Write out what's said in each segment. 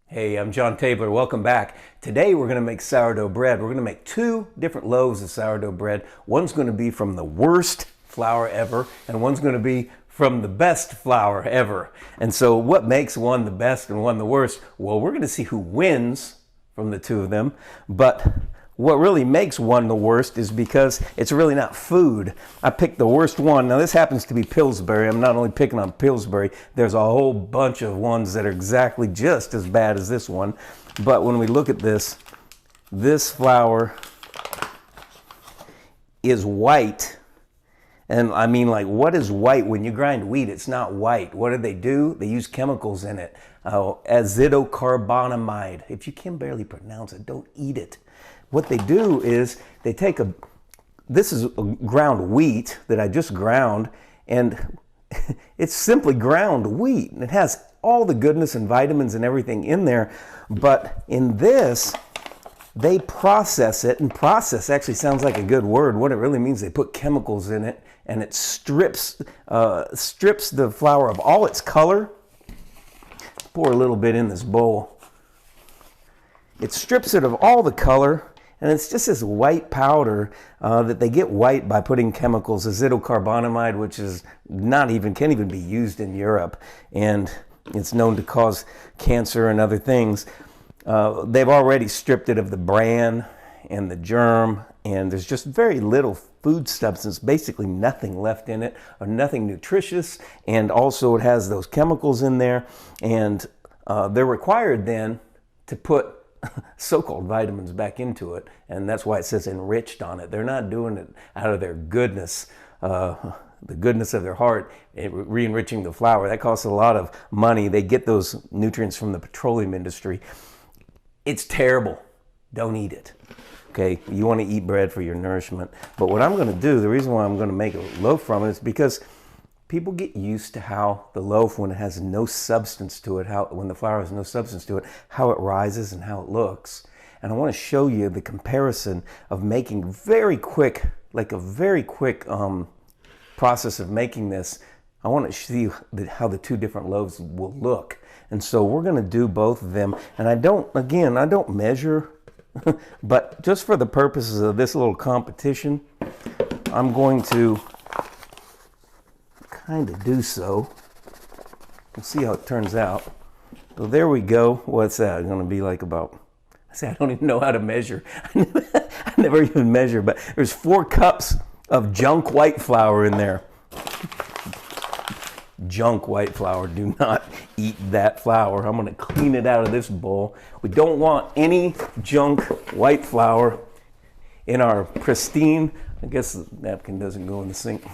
Hey, I'm John Tabler. Welcome back. Today we're going to make sourdough bread. We're going to make two different loaves of sourdough bread. One's going to be from the worst flour ever, and one's going to be from the best flour ever. And so what makes one the best and one the worst? Well, we're going to see who wins from the two of them, but what really makes one the worst is because it's really not food. I picked the worst one. Now this happens to be Pillsbury. I'm not only picking on Pillsbury, there's a whole bunch of ones that are exactly just as bad as this one. But when we look at this flour is white. And I mean, like, what is white? When you grind wheat, it's not white. What do? They use chemicals in it. Azidocarbonamide. If you can barely pronounce it, don't eat it. What they do is they take this is a ground wheat that I just ground, and it's simply ground wheat. And it has all the goodness and vitamins and everything in there. But in this, they process it, and process actually sounds like a good word. What it really means, they put chemicals in it, and it strips the flour of all its color. Pour a little bit in this bowl. It strips it of all the color, and it's just this white powder that they get white by putting chemicals, azidocarbonamide, which is can't even be used in Europe, and it's known to cause cancer and other things. They've already stripped it of the bran and the germ, and there's just very little food substance, basically nothing left in it, or nothing nutritious, and also it has those chemicals in there, and they're required then to put so-called vitamins back into it, and that's why it says enriched on it. They're not doing it out of their goodness, the goodness of their heart, re-enriching the flour. That costs a lot of money. They get those nutrients from the petroleum industry. It's terrible. Don't eat it. Okay, you want to eat bread for your nourishment. But what I'm going to do, the reason why I'm going to make a loaf from it is because people get used to how the loaf, when it has no substance to it, when the flour has no substance to it, how it rises and how it looks. And I want to show you the comparison of making very quick process of making this. I want to see how the two different loaves will look. And so we're going to do both of them. And I don't measure, but just for the purposes of this little competition, I'm going to kind of do so. We'll see how it turns out. So there we go. What's that going to be like about? I don't even know how to measure. I never even measure, but there's 4 cups of junk white flour in there. Junk white flour. Do not eat that flour. I'm going to clean it out of this bowl. We don't want any junk white flour in our pristine, I guess the napkin doesn't go in the sink,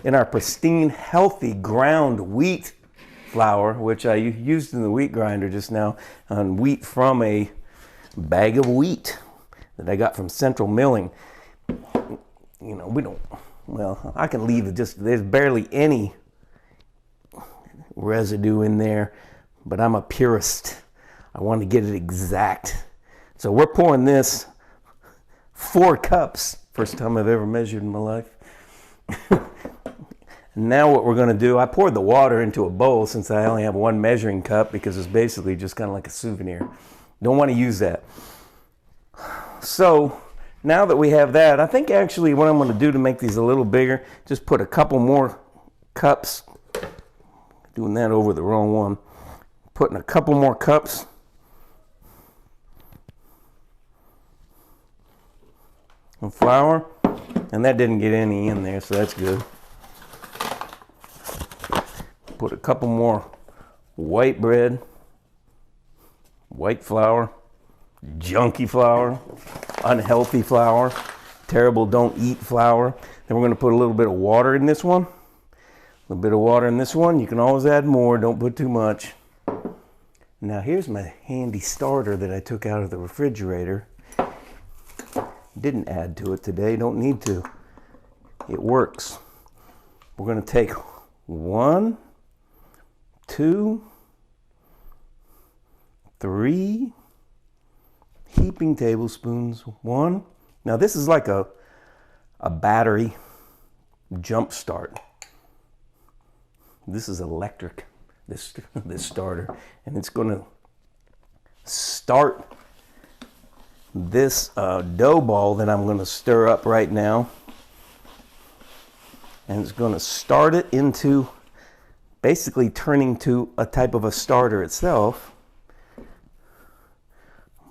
in our pristine, healthy ground wheat flour, which I used in the wheat grinder just now, on wheat from a bag of wheat that I got from Central Milling. You know, I can leave it there's barely any residue in there, but I'm a purist. I want to get it exact. So we're pouring this 4 cups, first time I've ever measured in my life. Now what we're going to do, I poured the water into a bowl since I only have one measuring cup because it's basically just kind of like a souvenir. Don't want to use that. So now that we have that, I think actually what I'm going to do to make these a little bigger, just put a couple more cups, doing that over the wrong one, putting a couple more cups of flour, and that didn't get any in there, so that's good. Put a couple more white bread, white flour, junky flour, unhealthy flour, terrible don't eat flour. Then we're going to put a little bit of water in this one. A little bit of water in this one. You can always add more, don't put too much. Now here's my handy starter that I took out of the refrigerator. Didn't add to it today, don't need to. It works. We're going to take 1, 2, 3 heaping tablespoons. 1. Now this is like a battery jump start. This is electric. this starter, and it's going to start this dough ball that I'm going to stir up right now, and it's going to start it into basically turning to a type of a starter itself. I'm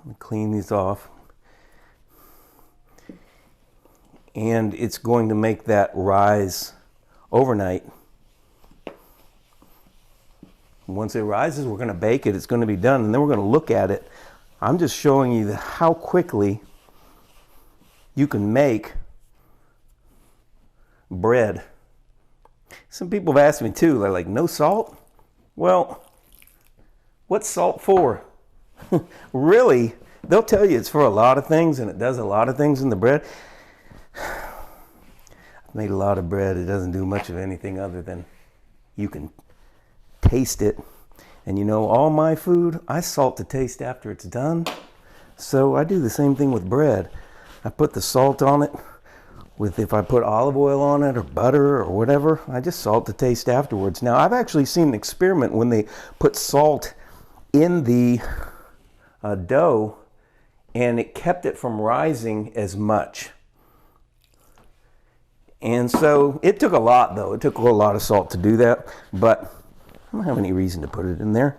going to clean these off, and it's going to make that rise overnight. Once it rises, we're going to bake it. It's going to be done, and then we're going to look at it. I'm just showing you how quickly you can make bread. Some people have asked me too, they're like, no salt? Well, what's salt for? Really, they'll tell you it's for a lot of things, and it does a lot of things in the bread. I've made a lot of bread. It doesn't do much of anything other than you can taste it. And you know, all my food, I salt the taste after it's done. So I do the same thing with bread. I put the salt on it if I put olive oil on it or butter or whatever, I just salt the taste afterwards. Now, I've actually seen an experiment when they put salt in the dough, and it kept it from rising as much. And so it took a lot, though. It took a lot of salt to do that, but I don't have any reason to put it in there.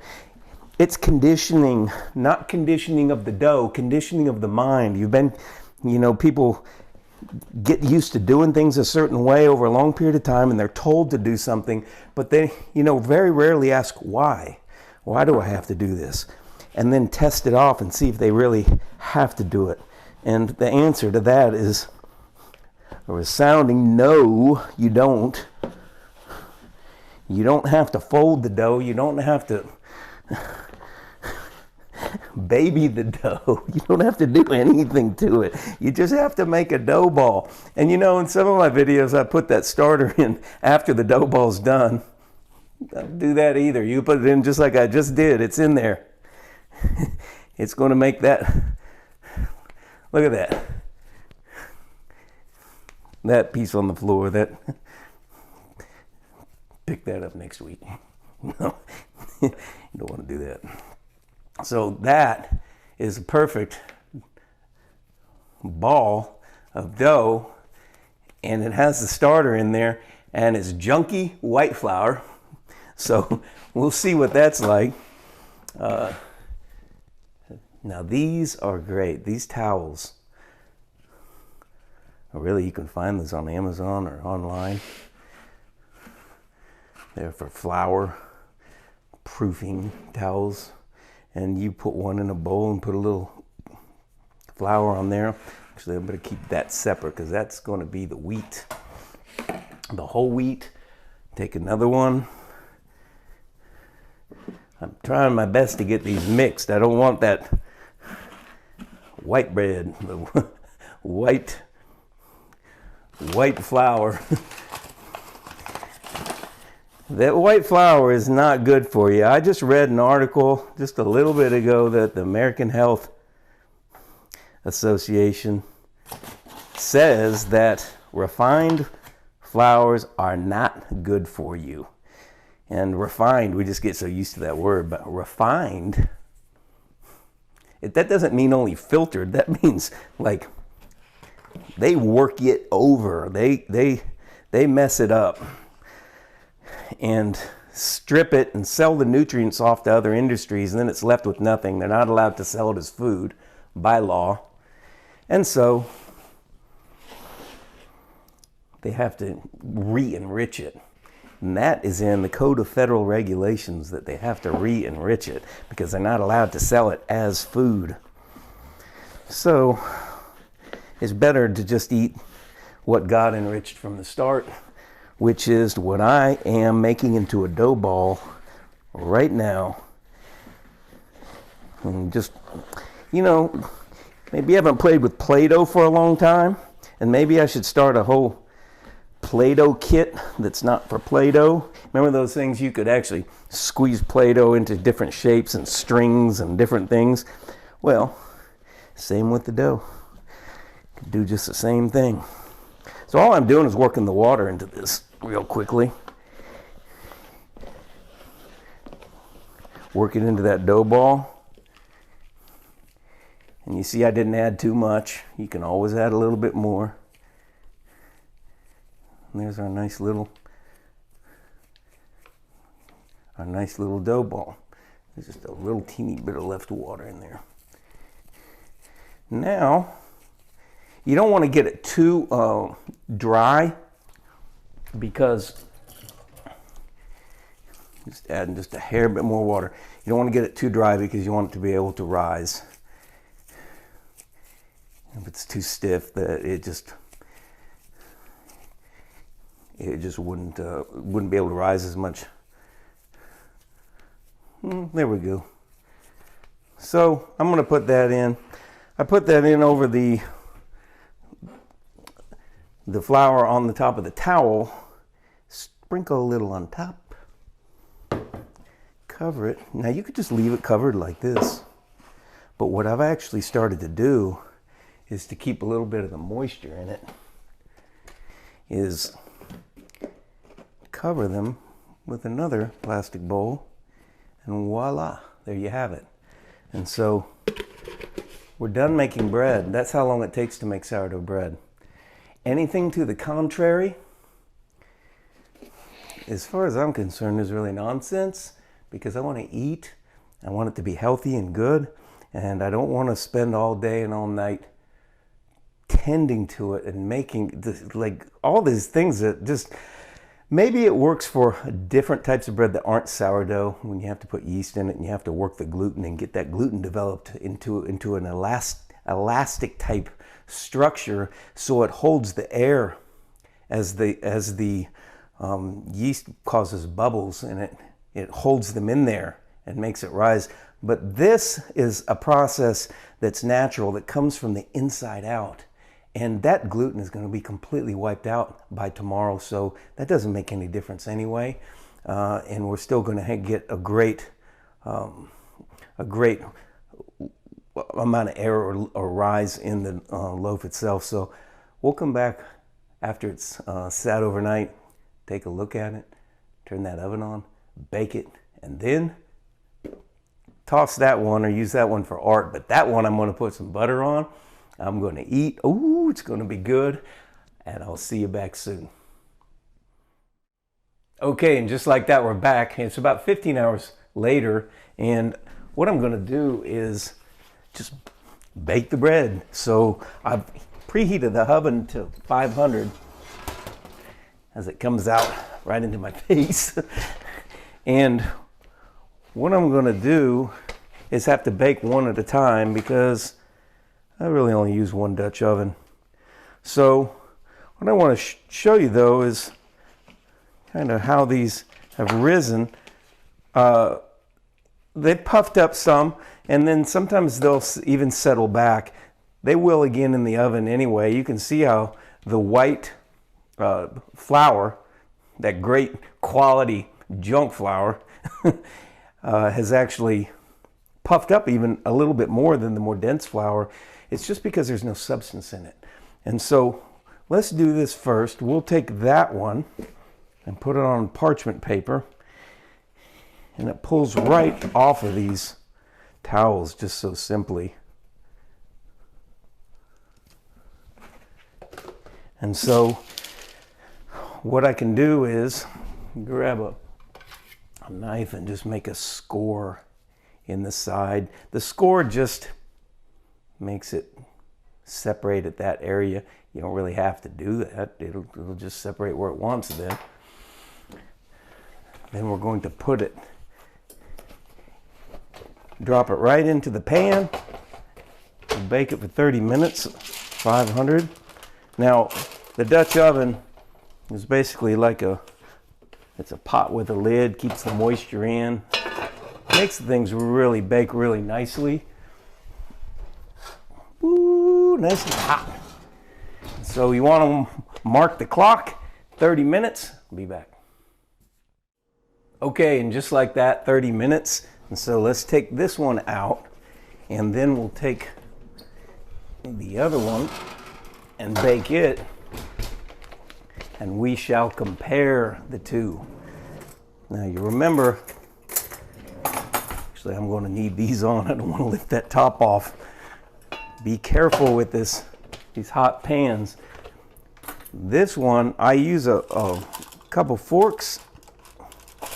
It's conditioning, not conditioning of the dough, conditioning of the mind. You've been, people get used to doing things a certain way over a long period of time, and they're told to do something, but they, very rarely ask why. Why do I have to do this? And then test it off and see if they really have to do it. And the answer to that is a resounding no, you don't. You don't have to fold the dough. You don't have to baby the dough. You don't have to do anything to it. You just have to make a dough ball. And in some of my videos, I put that starter in after the dough ball's done. Don't do that either. You put it in just like I just did. It's in there. It's going to make that. Look at that. That piece on the floor. That. Pick that up next week. No, you don't want to do that. So that is a perfect ball of dough, and it has the starter in there, and it's junky white flour. So we'll see what that's like. Now these are great. These towels. Really, you can find these on Amazon or online. They're for flour proofing towels. And you put one in a bowl and put a little flour on there. Actually, I'm going to keep that separate because that's going to be the wheat. The whole wheat. Take another one. I'm trying my best to get these mixed. I don't want that white bread, the white flour. That white flour is not good for you. I just read an article just a little bit ago that the American Health Association says that refined flours are not good for you. And refined, we just get so used to that word, but refined, that doesn't mean only filtered. That means like they work it over. They mess it up and strip it and sell the nutrients off to other industries, and then it's left with nothing. They're not allowed to sell it as food by law. And so they have to re-enrich it. And that is in the Code of Federal Regulations, that they have to re-enrich it because they're not allowed to sell it as food. So it's better to just eat what God enriched from the start, which is what I am making into a dough ball right now. And just, maybe you haven't played with Play-Doh for a long time, and maybe I should start a whole Play-Doh kit that's not for Play-Doh. Remember those things you could actually squeeze Play-Doh into different shapes and strings and different things? Well, same with the dough. Could do just the same thing. So all I'm doing is working the water into this real quickly. work it into that dough ball. And you see I didn't add too much. You can always add a little bit more. And there's our nice little dough ball. There's just a little teeny bit of left water in there. Now, you don't want to get it too dry, because just adding just a hair bit more water. You don't want to get it too dry because you want it to be able to rise. If it's too stiff, that it just wouldn't be able to rise as much. There we go. So I'm going to put that in. I put that in over the flour on the top of the towel. Sprinkle a little on top. Cover it. Now you could just leave it covered like this. But what I've actually started to do is to keep a little bit of the moisture in it, is cover them with another plastic bowl, and voila, there you have it. And so we're done making bread. That's how long it takes to make sourdough bread. Anything to the contrary, as far as I'm concerned, is really nonsense, because I want to eat. I want it to be healthy and good, and I don't want to spend all day and all night tending to it and making this, like all these things that just, maybe it works for different types of bread that aren't sourdough, when you have to put yeast in it and you have to work the gluten and get that gluten developed into an elastic type structure, so it holds the air as the yeast causes bubbles, and it holds them in there and makes it rise. But this is a process that's natural, that comes from the inside out. And that gluten is going to be completely wiped out by tomorrow, so that doesn't make any difference anyway. And we're still going to get a great amount of air or rise in the loaf itself. So we'll come back after it's sat overnight, take a look at it, turn that oven on, bake it, and then toss that one or use that one for art. But that one I'm going to put some butter on. I'm going to eat. Ooh, it's going to be good. And I'll see you back soon. Okay, and just like that, we're back. It's about 15 hours later. And what I'm going to do is just bake the bread. So I've preheated the oven to 500 as it comes out right into my face. And what I'm going to do is have to bake one at a time, because I really only use one Dutch oven. So what I want to show you though is kind of how these have risen. They puffed up some, and then sometimes they'll even settle back. They will again in the oven anyway. You can see how the white flour, that great quality junk flour, has actually puffed up even a little bit more than the more dense flour. It's just because there's no substance in it. And so let's do this first. We'll take that one and put it on parchment paper, and it pulls right off of these towels just so simply. And so what I can do is grab a knife and just make a score in the side. The score just makes it separate at that area. You don't really have to do that. It'll just separate where it wants then. Then we're going to put it, drop it right into the pan, and bake it for 30 minutes, 500. Now, the Dutch oven is basically like it's a pot with a lid, keeps the moisture in, makes the things really bake really nicely. Ooh, nice and hot. So you want to mark the clock, 30 minutes, be back. Okay, and just like that, 30 minutes. And so let's take this one out, and then we'll take the other one and bake it, and we shall compare the two. Now you remember, Actually, I'm going to need these on. I don't want to lift that top off. Be careful with these hot pans. This one, I use a couple forks.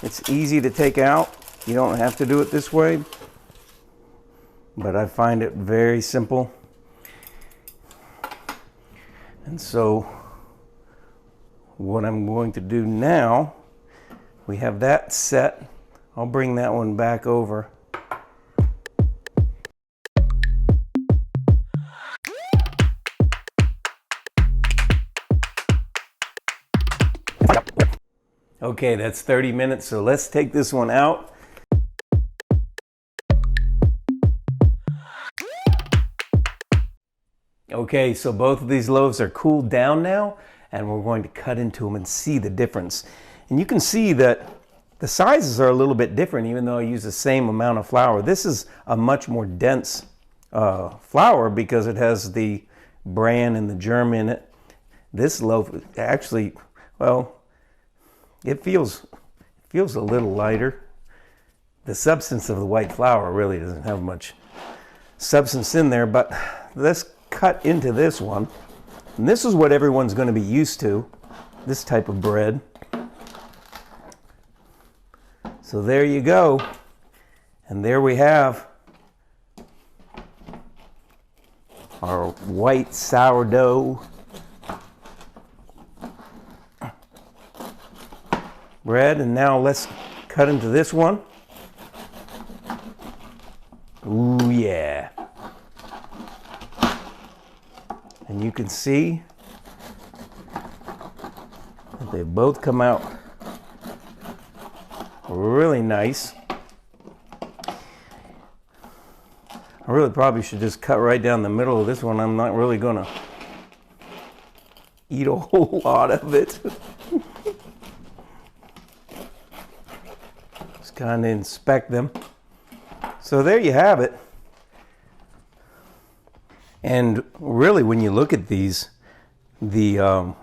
It's easy to take out. You don't have to do it this way, but I find it very simple. And so what I'm going to do now, we have that set. I'll bring that one back over. Okay, that's 30 minutes, so let's take this one out. Okay, so both of these loaves are cooled down now, and we're going to cut into them and see the difference. And you can see that the sizes are a little bit different, even though I use the same amount of flour. This is a much more dense flour because it has the bran and the germ in it. This loaf actually, well, it feels a little lighter. The substance of the white flour really doesn't have much substance in there, but let's cut into this one. And this is what everyone's going to be used to, this type of bread. So there you go. And there we have our white sourdough bread. And now let's cut into this one. Ooh, yeah. And you can see that they both come out really nice. I really probably should just cut right down the middle of this one. I'm not really gonna eat a whole lot of it. Just kind of inspect them. So there you have it. And really, when you look at these, the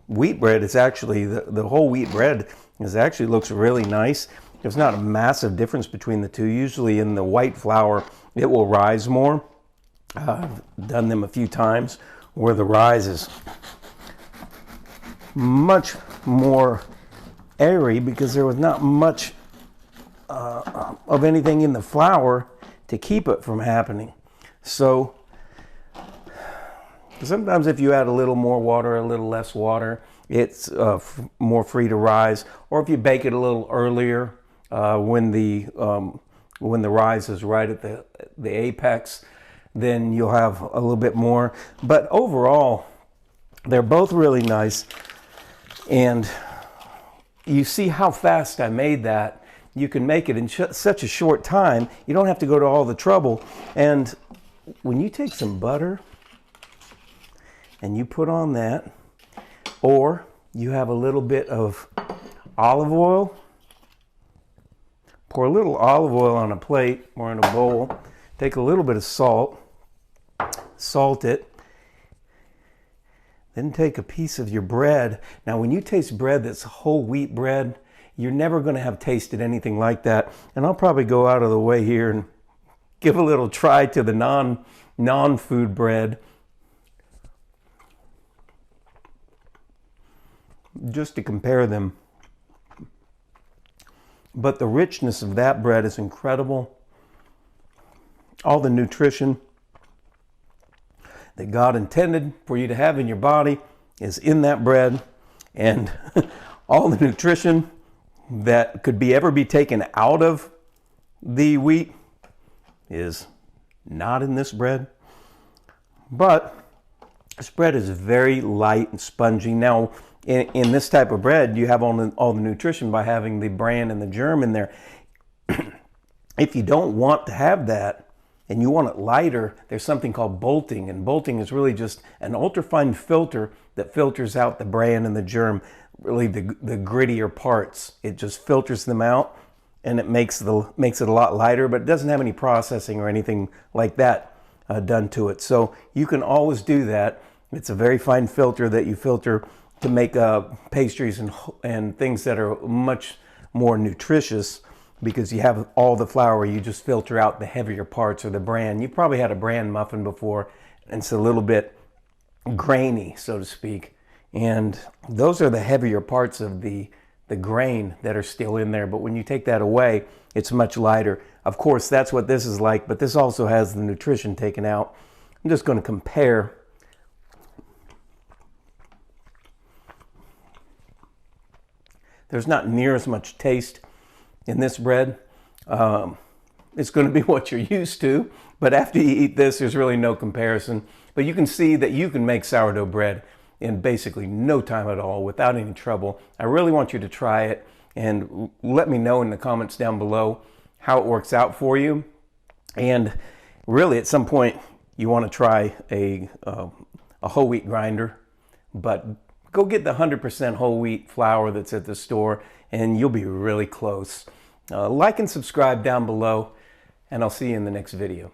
wheat bread is actually, the whole wheat bread is actually looks really nice. There's not a massive difference between the two. Usually in the white flour, it will rise more. I've done them a few times where the rise is much more airy because there was not much of anything in the flour to keep it from happening. So sometimes if you add a little more water, a little less water, it's more free to rise. Or if you bake it a little earlier, when the rise is right at the apex, then you'll have a little bit more. But overall, they're both really nice. And you see how fast I made that. You can make it in such a short time. You don't have to go to all the trouble. And when you take some butter and you put on that, or you have a little bit of olive oil, pour a little olive oil on a plate or in a bowl, take a little bit of salt, salt it, then take a piece of your bread. Now when you taste bread that's whole wheat bread, you're never going to have tasted anything like that. And I'll probably go out of the way here and give a little try to the non-food bread, just to compare them. But the richness of that bread is incredible. All the nutrition that God intended for you to have in your body is in that bread, and all the nutrition that could ever be taken out of the wheat is not in this bread. But this bread is very light and spongy. Now, in this type of bread, you have all the nutrition by having the bran and the germ in there. If you don't want to have that and you want it lighter, there's something called bolting. And bolting is really just an ultrafine filter that filters out the bran and the germ, really the grittier parts. It just filters them out, and it makes it a lot lighter, but it doesn't have any processing or anything like that done to it. So you can always do that. It's a very fine filter that you filter to make pastries and things that are much more nutritious. because you have all the flour, you just filter out the heavier parts or the bran. You probably had a bran muffin before, and it's a little bit grainy, so to speak. And those are the heavier parts of the grain that are still in there. But when you take that away, it's much lighter. Of course, that's what this is like, but this also has the nutrition taken out. I'm just going to compare. There's not near as much taste in this bread. It's going to be what you're used to, but after you eat this, there's really no comparison. But you can see that you can make sourdough bread in basically no time at all without any trouble. I really want you to try it and let me know in the comments down below how it works out for you. And really at some point you want to try a whole wheat grinder, but go get the 100% whole wheat flour that's at the store and you'll be really close. Like and subscribe down below, and I'll see you in the next video.